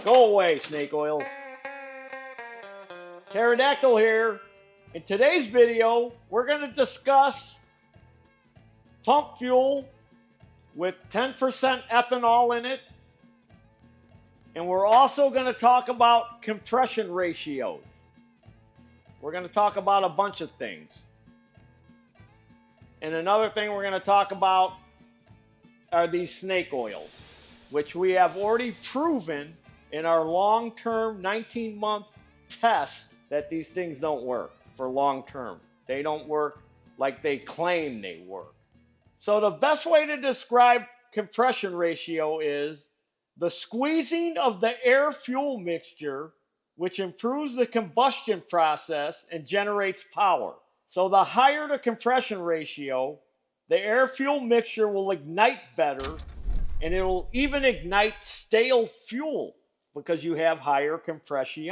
Go away, snake oils. Pterodactyl here. In today's video, we're going to discuss pump fuel with 10% ethanol in it. And we're also going to talk about compression ratios. We're going to talk about a bunch of things. And another thing we're going to talk about are these snake oils, which we have already proven in our long-term 19-month test that these things don't work for long-term. They don't work like they claim they work. So the best way to describe compression ratio is the squeezing of the air-fuel mixture, which improves the combustion process and generates power. So the higher the compression ratio, the air-fuel mixture will ignite better, and it will even ignite stale fuel because you have higher compression.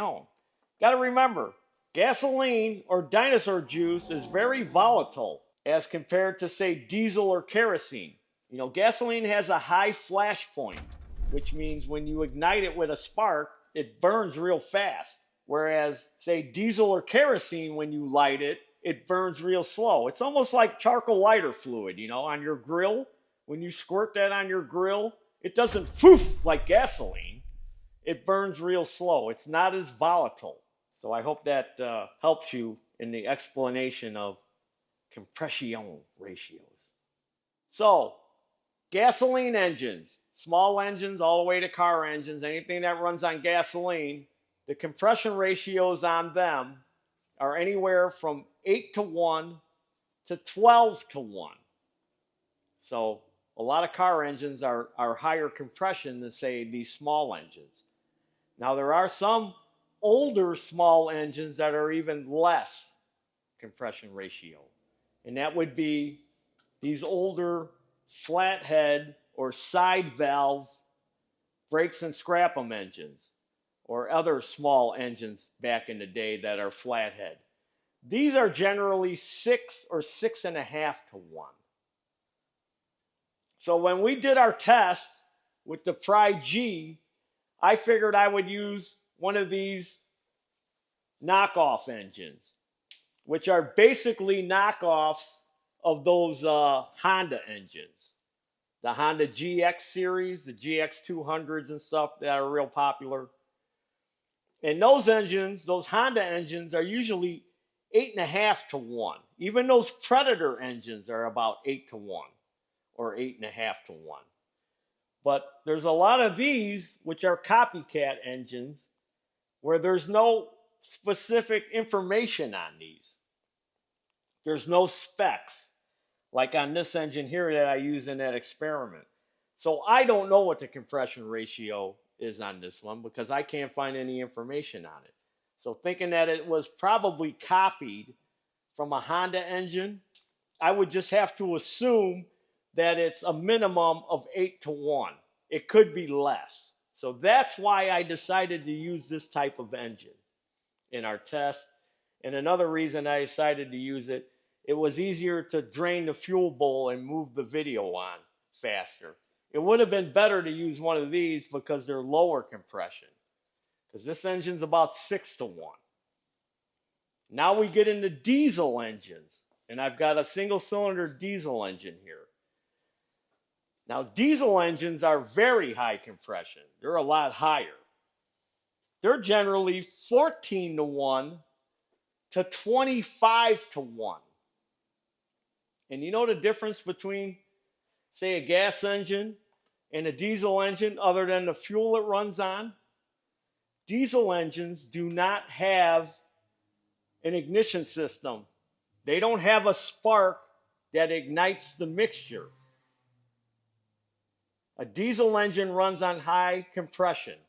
Got to remember, gasoline or dinosaur juice is very volatile as compared to, say, diesel or kerosene. You know, gasoline has a high flash point, which means when you ignite it with a spark, it burns real fast. Whereas, say, diesel or kerosene, when you light it, it burns real slow. It's almost like charcoal lighter fluid, you know, on your grill. When you squirt that on your grill, it doesn't poof like gasoline. It burns real slow. It's not as volatile. So I hope that helps you in the explanation of compression ratios. So, gasoline engines, small engines all the way to car engines, anything that runs on gasoline, the compression ratios on them are anywhere from 8:1 to 12:1. So a lot of car engines are higher compression than, say, these small engines. Now there are some older small engines that are even less compression ratio. And that would be these older flathead or side valve brakes and scrap 'em engines, or other small engines back in the day that are flathead. These are generally 6 or 6.5:1. So when we did our test with the Pride G, I figured I would use one of these knockoff engines, which are basically knockoffs of those Honda engines. The Honda GX series, the GX 200s and stuff that are real popular. And those engines, those Honda engines, are usually 8.5:1. Even those Predator engines are about 8:1 or 8.5:1. But there's a lot of these, which are copycat engines, where there's no specific information on these. There's no specs, like on this engine here that I use in that experiment. So I don't know what the compression ratio is on this one because I can't find any information on it. So thinking that it was probably copied from a Honda engine, I would just have to assume that it's a minimum of 8:1. It could be less. So that's why I decided to use this type of engine in our test. And another reason I decided to use it, it was easier to drain the fuel bowl and move the video on faster. It would have been better to use one of these because they're lower compression, because this engine's about 6:1. Now we get into diesel engines, and I've got a single cylinder diesel engine here. Now diesel engines are very high compression. They're a lot higher. They're generally 14:1 to 25:1. And you know the difference between, say, a gas engine and a diesel engine other than the fuel it runs on? Diesel engines do not have an ignition system. They don't have a spark that ignites the mixture. A diesel engine runs on high compression.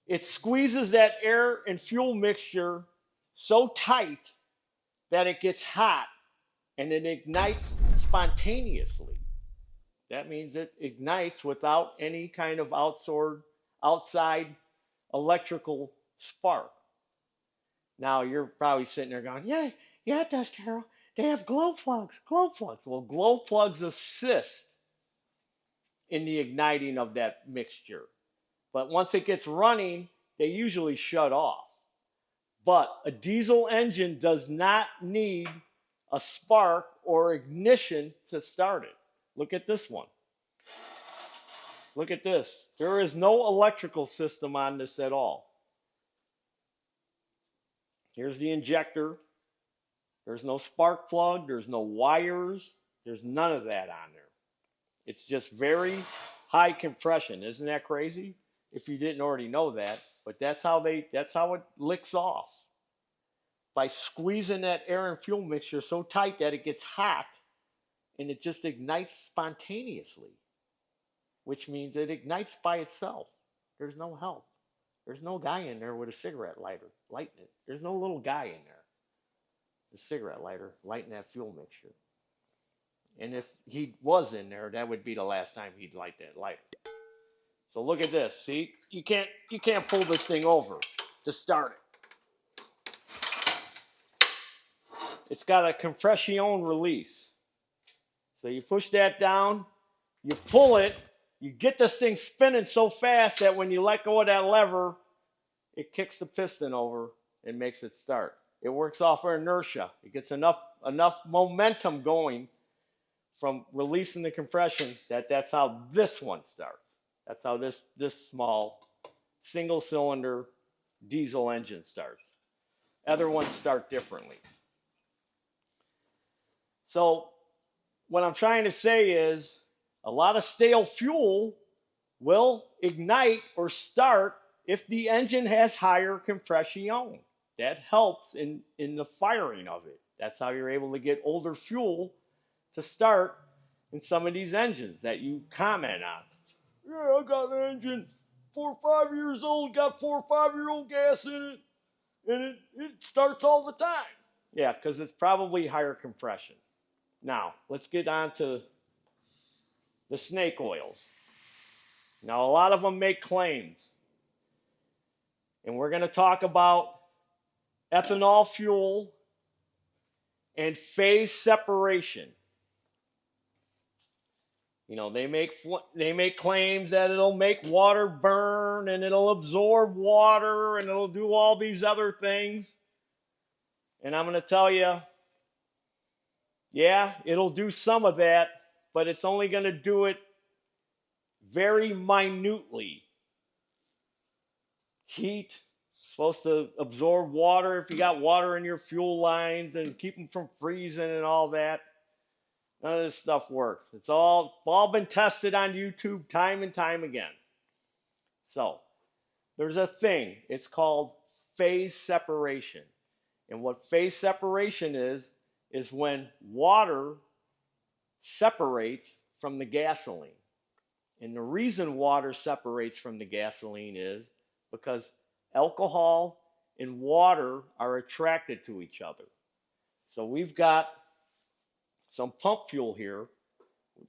It squeezes that air and fuel mixture so tight that it gets hot and it ignites spontaneously. That means it ignites without any kind of outside electrical spark. Now you're probably sitting there going, yeah, it does, Taryl. They have glow plugs. Well, glow plugs assist in the igniting of that mixture. But once it gets running, they usually shut off. But a diesel engine does not need a spark or ignition to start it. Look at this one. Look at this. There is no electrical system on this at all. Here's the injector. There's no spark plug. There's no wires. There's none of that on there. It's just very high compression. Isn't that crazy? If you didn't already know that. But that's how it licks off. By squeezing that air and fuel mixture so tight that it gets hot and it just ignites spontaneously. Which means it ignites by itself. There's no help. There's no guy in there with a cigarette lighter lighting it. There's no little guy in there with a cigarette lighter lighting that fuel mixture. And if he was in there, that would be the last time he'd light that lighter. So look at this. See, you can't pull this thing over to start it. It's got a compression release. So you push that down, you pull it, you get this thing spinning so fast that when you let go of that lever, it kicks the piston over and makes it start. It works off of inertia. It gets enough momentum going from releasing the compression that's how this one starts. That's how this small single cylinder diesel engine starts. Other ones start differently. So what I'm trying to say is a lot of stale fuel will ignite or start if the engine has higher compression. That helps in the firing of it. That's how you're able to get older fuel to start in some of these engines that you comment on. Yeah, I got an engine 4 or 5 years old, got 4 or 5-year-old gas in it, and it starts all the time. Yeah, because it's probably higher compression. Now, let's get on to the snake oils. Now, a lot of them make claims. And we're going to talk about ethanol fuel and phase separation. You know, they make claims that it'll make water burn and it'll absorb water and it'll do all these other things. And I'm going to tell you, yeah, it'll do some of that, but it's only going to do it very minutely. Heat, supposed to absorb water if you got water in your fuel lines and keep them from freezing and all that. None of this stuff works. It's all been tested on YouTube time and time again. So, there's a thing. It's called phase separation. And what phase separation is when water separates from the gasoline. And the reason water separates from the gasoline is because alcohol and water are attracted to each other. So we've got some pump fuel here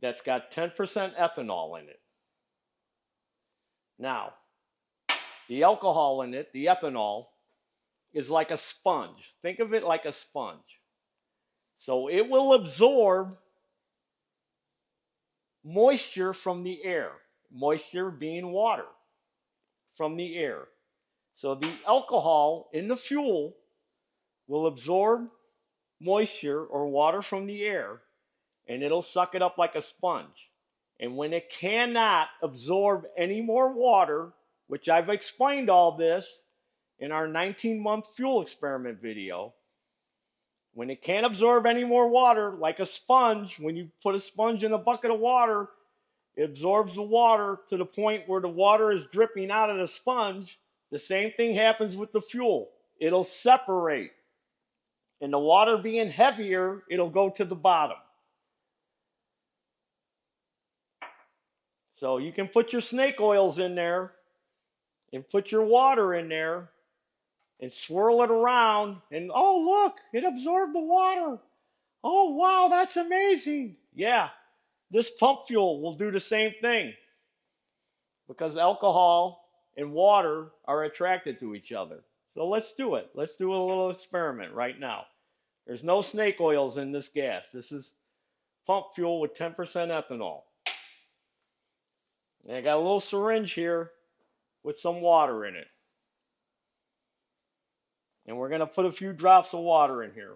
that's got 10% ethanol in it. Now, the alcohol in it, the ethanol, is like a sponge. Think of it like a sponge. So it will absorb moisture from the air. Moisture being water from the air. So the alcohol in the fuel will absorb moisture or water from the air, and it'll suck it up like a sponge. And when it cannot absorb any more water, which I've explained all this in our 19-month fuel experiment video, when it can't absorb any more water, like a sponge, when you put a sponge in a bucket of water, it absorbs the water to the point where the water is dripping out of the sponge. The same thing happens with the fuel. It'll separate. And the water being heavier, it'll go to the bottom. So you can put your snake oils in there and put your water in there and swirl it around, and oh, look, it absorbed the water. Oh, wow, that's amazing. Yeah, this pump fuel will do the same thing because alcohol and water are attracted to each other. So let's do it. Let's do a little experiment right now. There's no snake oils in this gas. This is pump fuel with 10% ethanol. And I got a little syringe here. with some water in it. And we're going to put a few drops of water in here.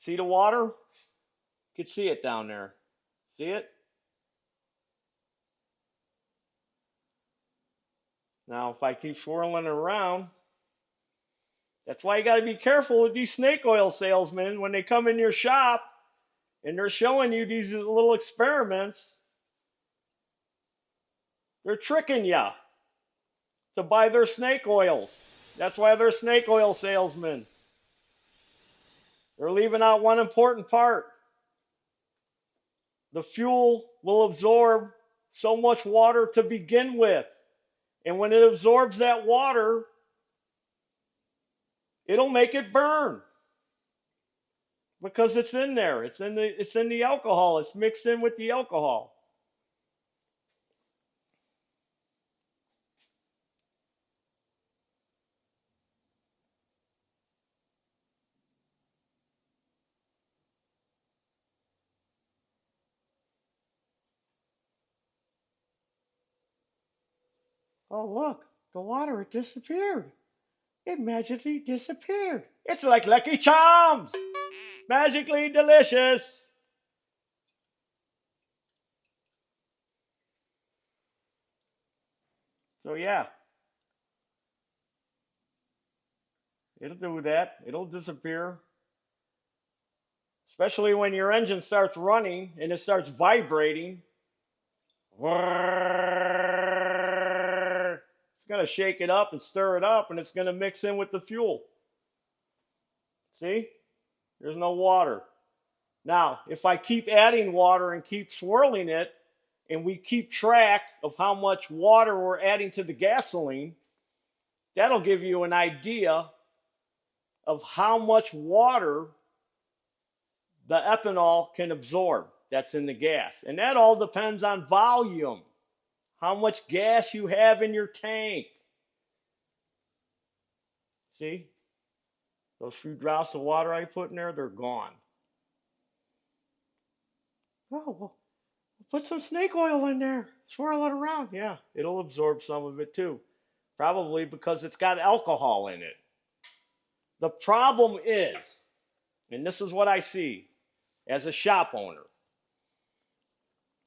See the water? You can see it down there. See it? Now, if I keep swirling it around, that's why you got to be careful with these snake oil salesmen when they come in your shop and they're showing you these little experiments. They're tricking you to buy their snake oil. That's why they're snake oil salesmen. They're leaving out one important part. The fuel will absorb so much water to begin with. And when it absorbs that water, it'll make it burn. Because it's in there. It's in the alcohol. It's mixed in with the alcohol. Oh, look, the water, it disappeared. It magically disappeared. It's like Lucky Charms. Magically delicious. So yeah, it'll do that. It'll disappear. Especially when your engine starts running and it starts vibrating. It's going to shake it up and stir it up, and it's going to mix in with the fuel. See? There's no water. Now, if I keep adding water and keep swirling it, and we keep track of how much water we're adding to the gasoline, that'll give you an idea of how much water the ethanol can absorb that's in the gas. And that all depends on volume, how much gas you have in your tank. See? Those few drops of water I put in there, they're gone. Oh, well, put some snake oil in there. Swirl it around. Yeah, it'll absorb some of it too. Probably because it's got alcohol in it. The problem is, and this is what I see as a shop owner,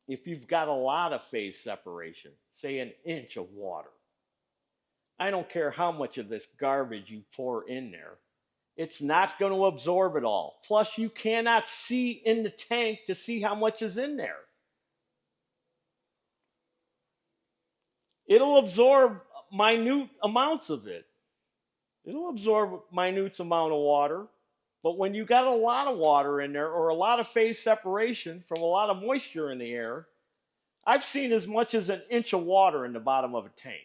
if you've got a lot of phase separation, say an inch of water, I don't care how much of this garbage you pour in there, it's not going to absorb it all. Plus, you cannot see in the tank to see how much is in there. It'll absorb minute amounts of it. It'll absorb minute amount of water. But when you got a lot of water in there or a lot of phase separation from a lot of moisture in the air, I've seen as much as an inch of water in the bottom of a tank.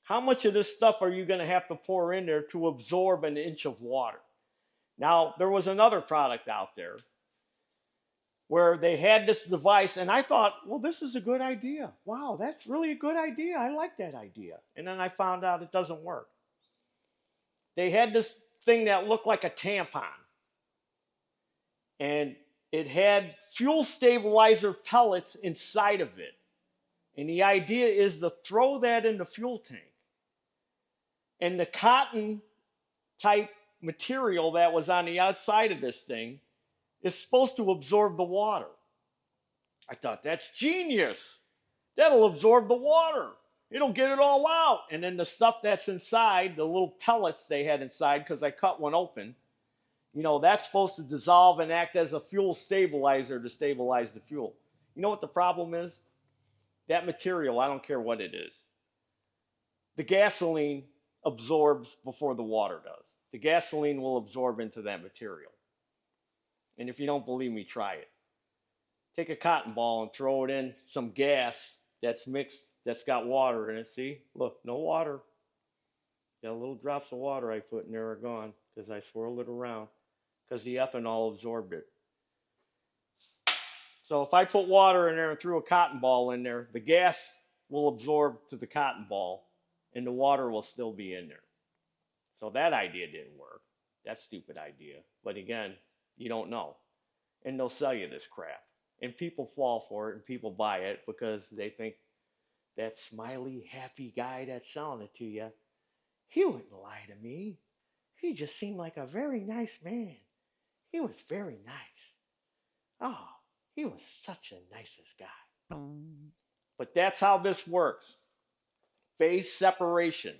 How much of this stuff are you going to have to pour in there to absorb an inch of water? Now, there was another product out there where they had this device, and I thought, well, this is a good idea. Wow, that's really a good idea. I like that idea. And then I found out it doesn't work. They had this thing that looked like a tampon, and it had fuel stabilizer pellets inside of it. And the idea is to throw that in the fuel tank. And the cotton type material that was on the outside of this thing is supposed to absorb the water. I thought, that's genius. That'll absorb the water. It'll get it all out. And then the stuff that's inside, the little pellets they had inside, because I cut one open, that's supposed to dissolve and act as a fuel stabilizer to stabilize the fuel. You know what the problem is? That material, I don't care what it is. The gasoline absorbs before the water does. The gasoline will absorb into that material. And if you don't believe me, try it. Take a cotton ball and throw it in some gas that's mixed, that's got water in it. See? Look, no water. The little drops of water I put in there are gone because I swirled it around because the ethanol absorbed it. So if I put water in there and threw a cotton ball in there, the gas will absorb to the cotton ball and the water will still be in there. So that idea didn't work. That stupid idea. But again, You don't know. And they'll sell you this crap. And people fall for it and people buy it because they think that smiley, happy guy that's selling it to you, he wouldn't lie to me. He just seemed like a very nice man. He was very nice. Oh, he was such the nicest guy. But that's how this works. Phase separation.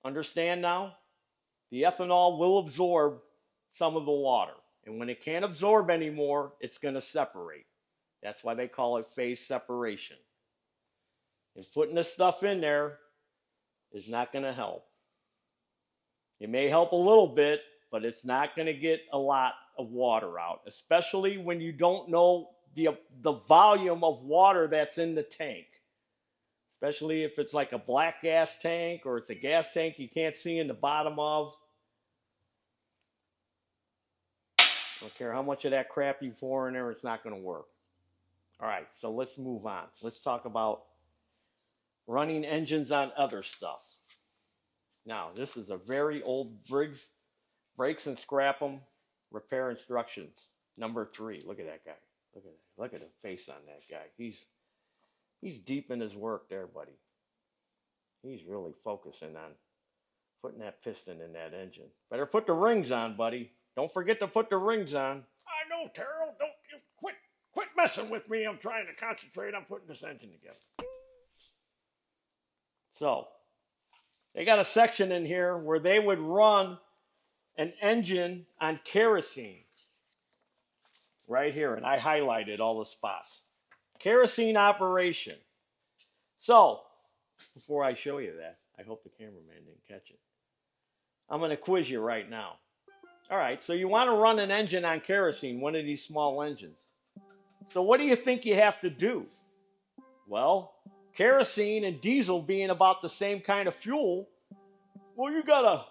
Understand now? The ethanol will absorb some of the water. And when it can't absorb anymore, it's going to separate. That's why they call it phase separation. And putting this stuff in there is not going to help. It may help a little bit, but it's not going to get a lot of water out, especially when you don't know the volume of water that's in the tank. Especially if it's like a black gas tank or it's a gas tank you can't see in the bottom of. I don't care how much of that crap you pour in there, it's not going to work. All right, so let's move on. Let's talk about running engines on other stuff. Now, this is a very old Briggs Brakes and Scrap 'em repair instructions. Number 3. Look at that guy. Look at that. Look at the face on that guy. He's deep in his work there, buddy. He's really focusing on putting that piston in that engine. Better put the rings on, buddy. Don't forget to put the rings on. I know, Taryl. Don't you quit messing with me. I'm trying to concentrate on putting this engine together. So, they got a section in here where they would run an engine on kerosene. Right here, and I highlighted all the spots. Kerosene operation. So, before I show you that, I hope the cameraman didn't catch it. I'm going to quiz you right now. All right, so you want to run an engine on kerosene, one of these small engines. So what do you think you have to do? Well, kerosene and diesel being about the same kind of fuel, well, you gotta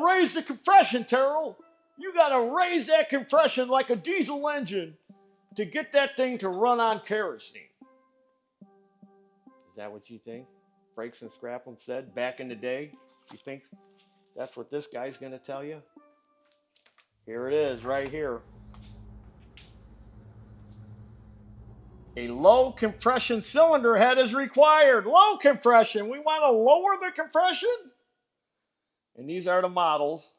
raise the compression, Taryl. You gotta raise that compression like a diesel engine to get that thing to run on kerosene. Is that what you think? Brakes and Scrap 'em said back in the day? You think that's what this guy's gonna tell you? Here it is, right here. A low compression cylinder head is required. Low compression. We want to lower the compression? And these are the models.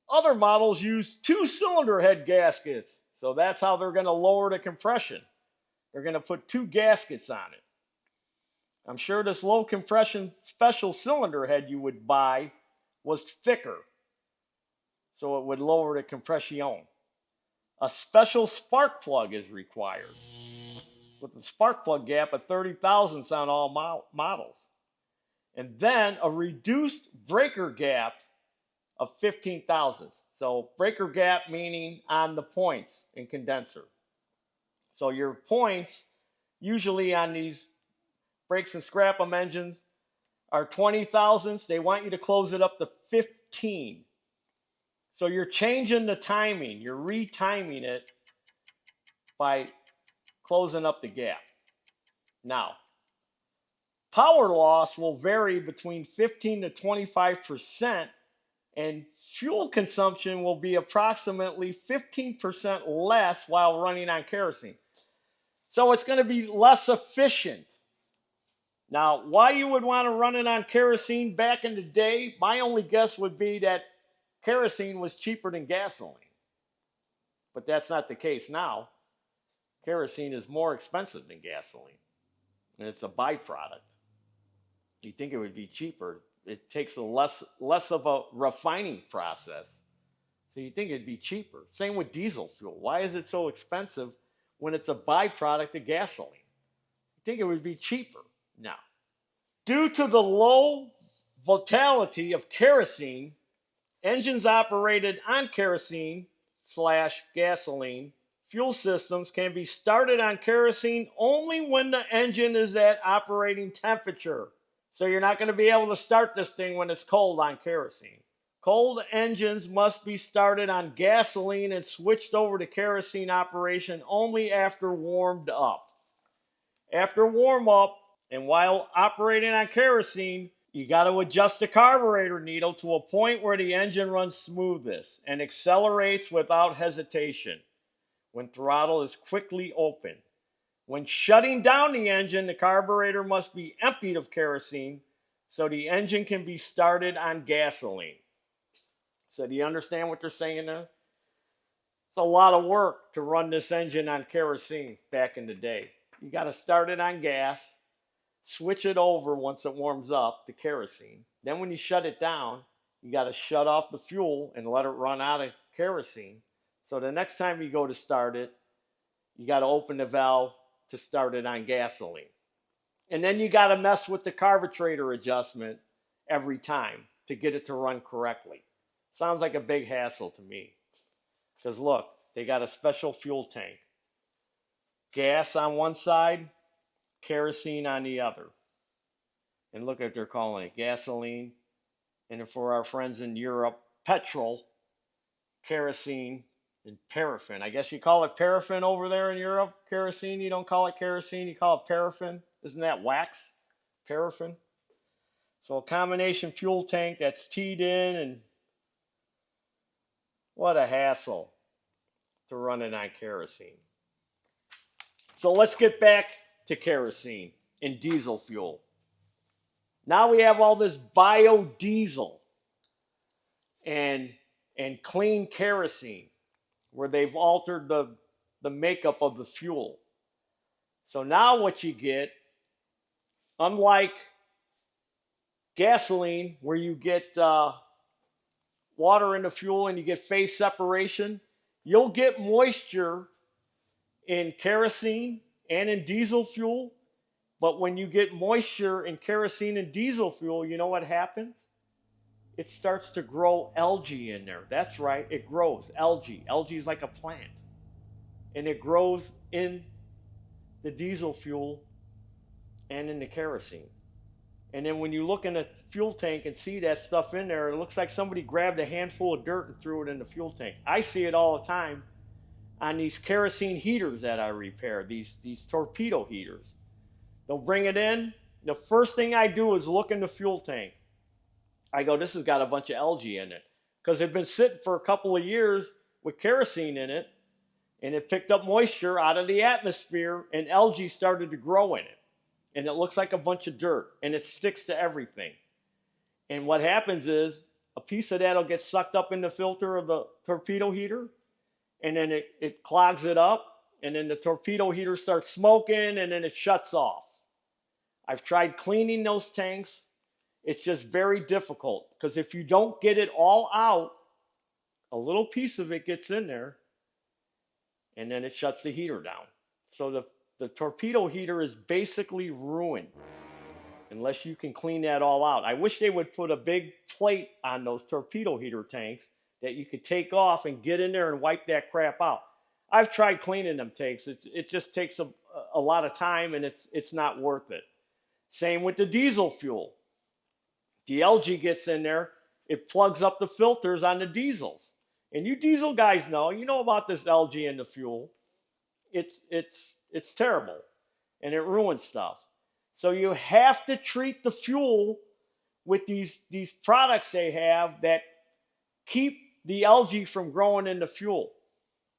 Other models use 2 cylinder head gaskets. So that's how they're going to lower the compression. They're going to put 2 gaskets on it. I'm sure this low compression special cylinder head you would buy was thicker, so it would lower the compression. A special spark plug is required, with the spark plug gap of 30 thousandths on all models. And then a reduced breaker gap of 15 thousandths. So breaker gap meaning on the points in condenser. So your points, usually on these Brakes and Scrap 'em engines, are 20 thousandths. They want you to close it up to 15. So you're changing the timing. You're retiming it by closing up the gap. Now, power loss will vary between 15 to 25%, and fuel consumption will be approximately 15% less while running on kerosene. So it's going to be less efficient. Now, why you would want to run it on kerosene back in the day, my only guess would be that kerosene was cheaper than gasoline. But that's not the case now. Kerosene is more expensive than gasoline, and it's a byproduct. You'd think it would be cheaper. It takes less of a refining process, so you'd think it'd be cheaper. Same with diesel fuel. Why is it so expensive when it's a byproduct of gasoline? You'd think it would be cheaper. Now, due to the low volatility of kerosene, engines operated on kerosene/gasoline fuel systems can be started on kerosene only when the engine is at operating temperature. So you're not going to be able to start this thing when it's cold on kerosene. Cold engines must be started on gasoline and switched over to kerosene operation only after warmed up. After warm up and while operating on kerosene, You got to adjust the carburetor needle to a point where the engine runs smoothest and accelerates without hesitation when throttle is quickly open. When shutting down the engine, the carburetor must be emptied of kerosene so the engine can be started on gasoline. So do you understand what they're saying there? It's a lot of work to run this engine on kerosene back in the day. You got to start it on gas, switch it over once it warms up to kerosene. Then when you shut it down, you got to shut off the fuel and let it run out of kerosene. So the next time you go to start it, you got to open the valve to start it on gasoline. And then you got to mess with the carburetor adjustment every time to get it to run correctly. Sounds like a big hassle to me. Because look, they got a special fuel tank. Gas on one side, kerosene on the other. And look what they're calling it, gasoline. And for our friends in Europe, petrol, kerosene, and paraffin. I guess you call it paraffin over there in Europe, kerosene. You don't call it kerosene, you call it paraffin. Isn't that wax? Paraffin. So a combination fuel tank that's teed in, and what a hassle to run it on kerosene. So let's get back to kerosene and diesel fuel. Now we have all this biodiesel and clean kerosene where they've altered the makeup of the fuel. So now what you get, unlike gasoline where you get water in the fuel and you get phase separation, you'll get moisture in kerosene and in diesel fuel. But when you get moisture in kerosene and diesel fuel, you know what happens? It starts to grow algae in there. That's right, it grows algae. Algae is like a plant. And it grows in the diesel fuel and in the kerosene. And then when you look in the fuel tank and see that stuff in there, it looks like somebody grabbed a handful of dirt and threw it in the fuel tank. I see it all the time on these kerosene heaters that I repair, these torpedo heaters. They'll bring it in. The first thing I do is look in the fuel tank. I go, this has got a bunch of algae in it. Because it's been sitting for a couple of years with kerosene in it, and it picked up moisture out of the atmosphere, and algae started to grow in it. And it looks like a bunch of dirt, and it sticks to everything. And what happens is, a piece of that will get sucked up in the filter of the torpedo heater, and then it clogs it up, and then the torpedo heater starts smoking, and then it shuts off. I've tried cleaning those tanks. It's just very difficult, because if you don't get it all out, a little piece of it gets in there, and then it shuts the heater down. So the torpedo heater is basically ruined unless you can clean that all out. I wish they would put a big plate on those torpedo heater tanks that you could take off and get in there and wipe that crap out. I've tried cleaning them tanks. It just takes a lot of time, and it's not worth it. Same with the diesel fuel. The algae gets in there, it plugs up the filters on the diesels. And you diesel guys you know about this algae in the fuel. It's terrible, and it ruins stuff. So you have to treat the fuel with these products they have that keep the algae from growing in the fuel.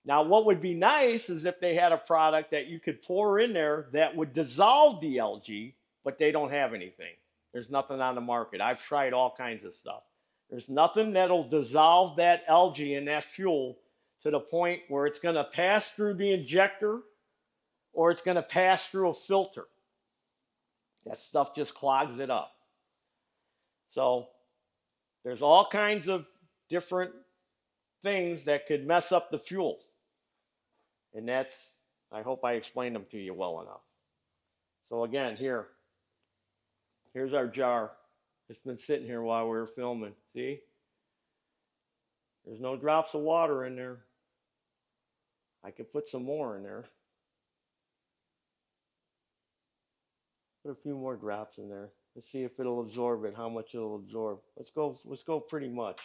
Now, what would be nice is if they had a product that you could pour in there that would dissolve the algae, but they don't have anything. There's nothing on the market. I've tried all kinds of stuff. There's nothing that'll dissolve that algae in that fuel to the point where it's going to pass through the injector or it's going to pass through a filter. That stuff just clogs it up. So there's all kinds of different things that could mess up the fuel. And I hope I explained them to you well enough. So again, here's our jar. It's been sitting here while we were filming. See? There's no drops of water in there. I could put some more in there. Put a few more drops in there. Let's see if it'll absorb it, how much it'll absorb. Let's go pretty much.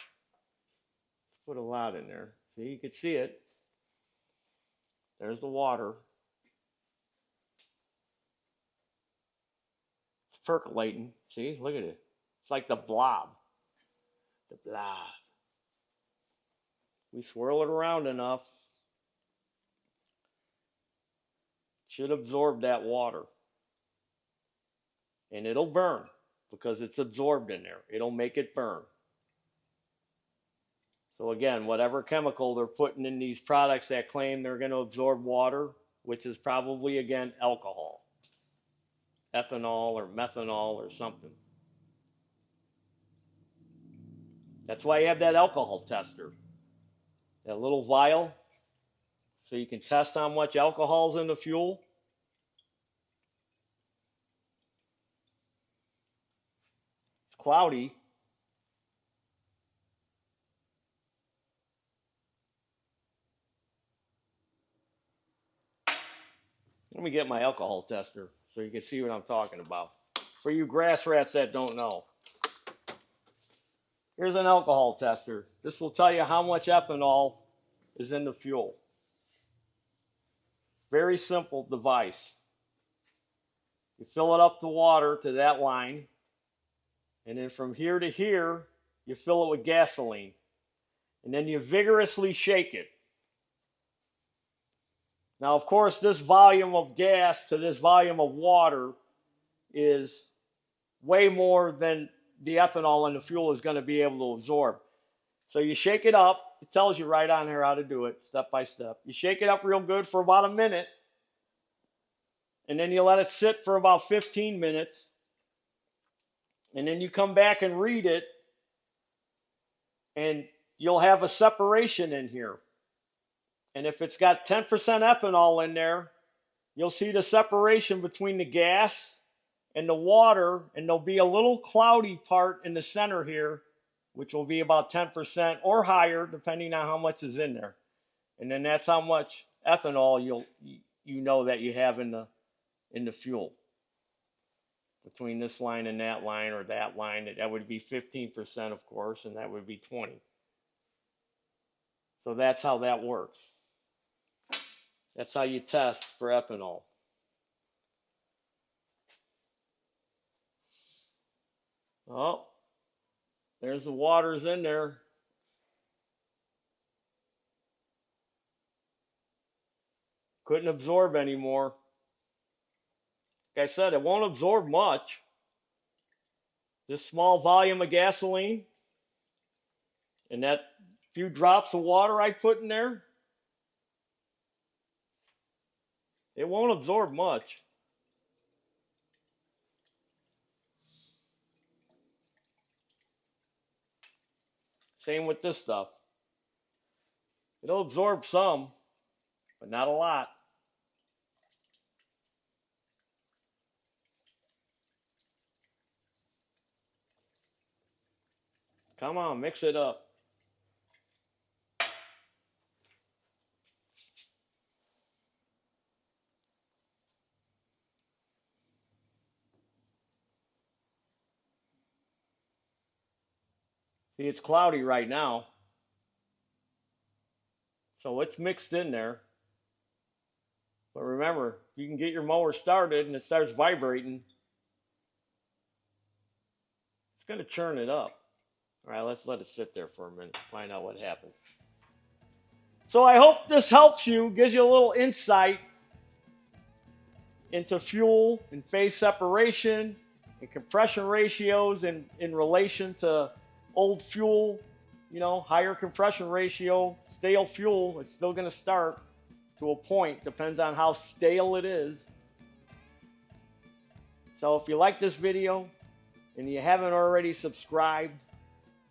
Put a lot in there. See, you can see it. There's the water. It's percolating. See, look at it. It's like the blob. The blob. We swirl it around enough, it should absorb that water. And it'll burn because it's absorbed in there. It'll make it burn. So again, whatever chemical they're putting in these products that claim they're going to absorb water, which is probably, again, alcohol, ethanol or methanol or something. That's why you have that alcohol tester, that little vial, so you can test how much alcohol is in the fuel. It's cloudy. Let me get my alcohol tester so you can see what I'm talking about. For you grass rats that don't know. Here's an alcohol tester. This will tell you how much ethanol is in the fuel. Very simple device. You fill it up to water to that line, and then from here to here, you fill it with gasoline. And then you vigorously shake it. Now, of course, this volume of gas to this volume of water is way more than the ethanol in the fuel is going to be able to absorb. So you shake it up. It tells you right on here how to do it, step by step. You shake it up real good for about a minute, and then you let it sit for about 15 minutes, and then you come back and read it, and you'll have a separation in here. And if it's got 10% ethanol in there, you'll see the separation between the gas and the water, and there'll be a little cloudy part in the center here, which will be about 10% or higher, depending on how much is in there. And then that's how much ethanol you know that you have in the fuel. Between this line and that line, or that line, that would be 15%, of course, and that would be 20. So that's how that works. That's how you test for ethanol. Oh, there's the waters in there. Couldn't absorb anymore. Like I said, it won't absorb much. This small volume of gasoline and that few drops of water I put in there, it won't absorb much. Same with this stuff. It'll absorb some, but not a lot. Come on, mix it up. See, it's cloudy right now, so it's mixed in there. But remember, if you can get your mower started and it starts vibrating, it's going to churn it up. All right, let's let it sit there for a minute, find out what happens. So I hope this helps you, gives you a little insight into fuel and phase separation and compression ratios in relation to old fuel, higher compression ratio, stale fuel. It's still going to start to a point, depends on how stale it is. So if you like this video and you haven't already subscribe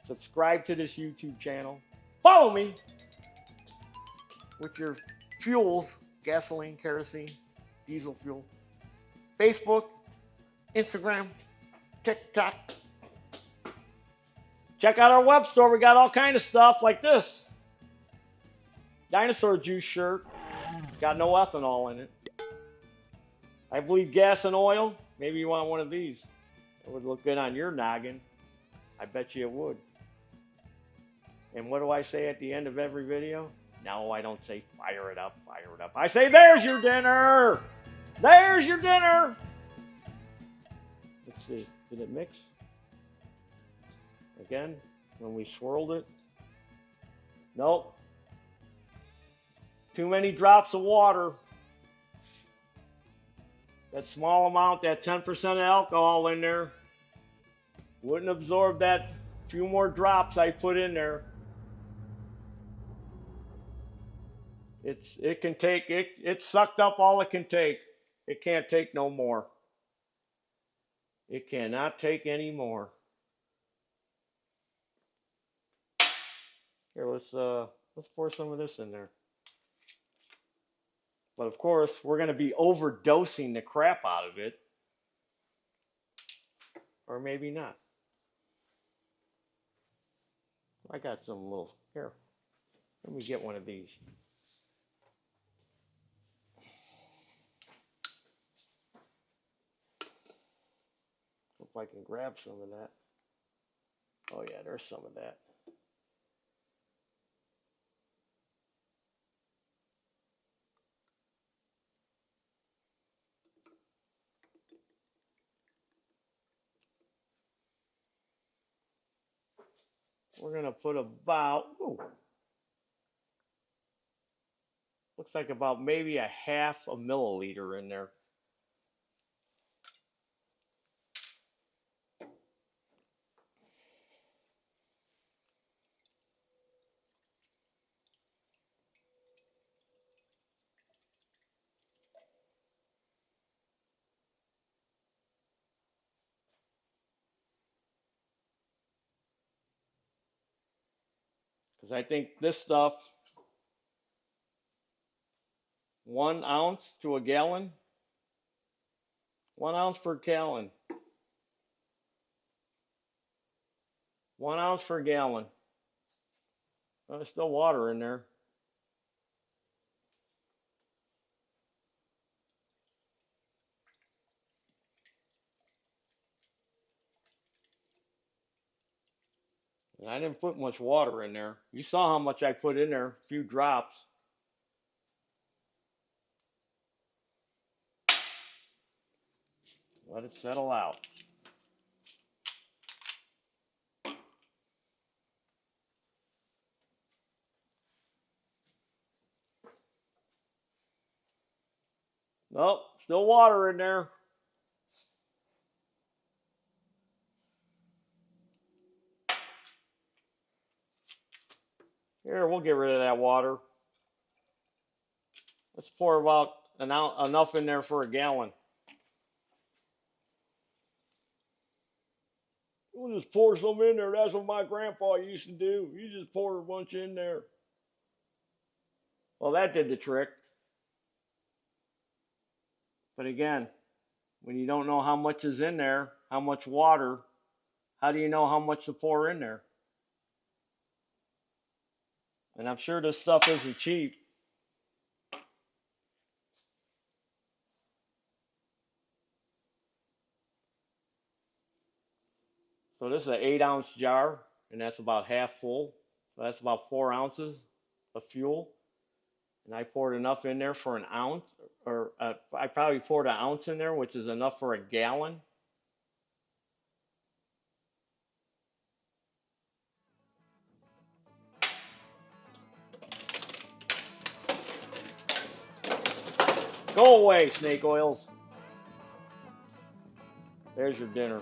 to this YouTube channel. Follow me with your fuels, gasoline, kerosene, diesel fuel. Facebook, Instagram, TikTok. Check out our web store. We got all kind of stuff like this. Dinosaur juice shirt. Got no ethanol in it. I bleed gas and oil. Maybe you want one of these. It would look good on your noggin. I bet you it would. And what do I say at the end of every video? No, I don't say fire it up, fire it up. I say there's your dinner. There's your dinner. Let's see. Did it mix? Again, when we swirled it. Nope. Too many drops of water. That small amount, that 10% of alcohol in there, wouldn't absorb that few more drops I put in there. It can take it sucked up all it can take. It can't take no more. It cannot take any more. Here, let's pour some of this in there. But of course, we're going to be overdosing the crap out of it. Or maybe not. I got some little, here, let me get one of these. If I can grab some of that. Oh yeah, there's some of that. We're going to put about, looks like about maybe a half a milliliter in there. Because I think this stuff, 1 ounce to a gallon, 1 ounce per gallon. 1 ounce per gallon. Well, there's still water in there. And I didn't put much water in there. You saw how much I put in there, a few drops. Let it settle out. Nope, still water in there. Here, we'll get rid of that water. Let's pour about enough in there for a gallon. We'll just pour some in there. That's what my grandpa used to do. You just pour a bunch in there. Well, that did the trick. But again, when you don't know how much is in there, how much water, how do you know how much to pour in there? And I'm sure this stuff isn't cheap. So this is an 8-ounce jar, and that's about half full. So that's about 4 ounces of fuel. And I poured enough in there for an ounce, or I probably poured an ounce in there, which is enough for a gallon. Go away, snake oils. There's your dinner.